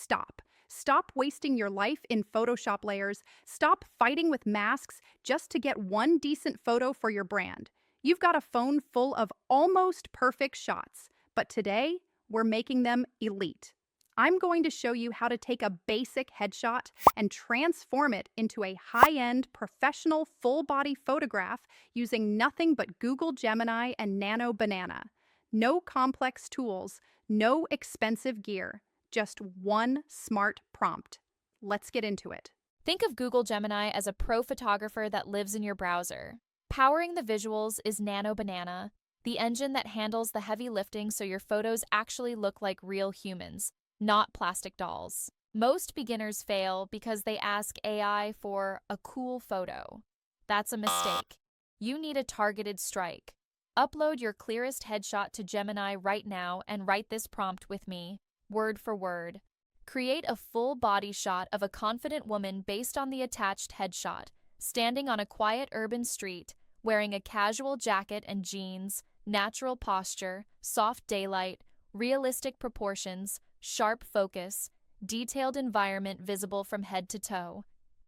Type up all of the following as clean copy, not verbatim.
stop. Stop wasting your life in Photoshop layers. Stop fighting with masks just to get one decent photo for your brand. You've got a phone full of almost perfect shots, but today we're making them elite. I'm going to show you how to take a basic headshot and transform it into a high-end professional full-body photograph using nothing but Google Gemini and Nano Banana. No complex tools, no expensive gear, just one smart prompt. Let's get into it. Think of Google Gemini as a pro photographer that lives in your browser. Powering the visuals is Nano Banana, the engine that handles the heavy lifting so your photos actually look like real humans, not plastic dolls. Most beginners fail because they ask AI for a cool photo. That's a mistake. You need a targeted strike. Upload your clearest headshot to Gemini right now and write this prompt with me, word for word. Create a full body shot of a confident woman based on the attached headshot, standing on a quiet urban street, wearing a casual jacket and jeans, natural posture, soft daylight, realistic proportions, sharp focus, detailed environment visible from head to toe.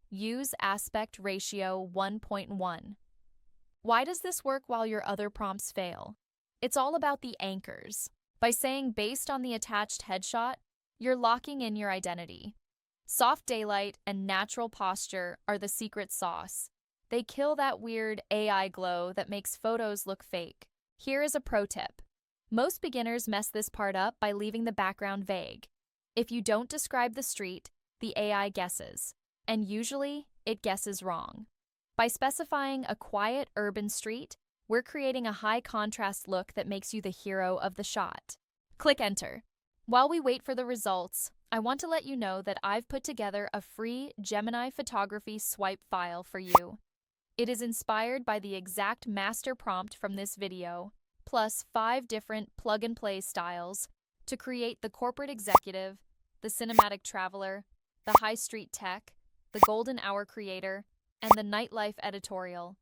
Use aspect ratio 1.1. Why does this work while your other prompts fail? It's all about the anchors. By saying based on the attached headshot, you're locking in your identity. Soft daylight and natural posture are the secret sauce. They kill that weird AI glow that makes photos look fake. Here is a pro tip. Most beginners mess this part up by leaving the background vague. If you don't describe the street, the AI guesses, and usually it guesses wrong. By specifying a quiet urban street, we're creating a high contrast look that makes you the hero of the shot. Click enter. While we wait for the results, I want to let you know that I've put together a free Gemini photography swipe file for you. It is inspired by the exact master prompt from this video, plus 5 different plug-and-play styles to create the corporate executive, the cinematic traveler, the high street tech, the golden hour creator, and the nightlife editorial.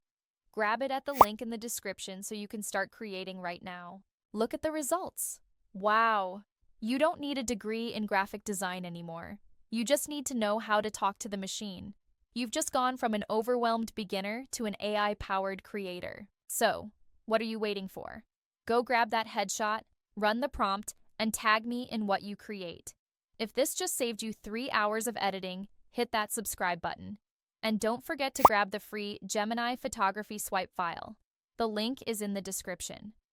Grab it at the link in the description so you can start creating right now. Look at the results. Wow! You don't need a degree in graphic design anymore. You just need to know how to talk to the machine. You've just gone from an overwhelmed beginner to an AI-powered creator. So, what are you waiting for? Go grab that headshot, run the prompt, and tag me in what you create. If this just saved you 3 hours of editing, hit that subscribe button. And don't forget to grab the free Gemini photography swipe file. The link is in the description.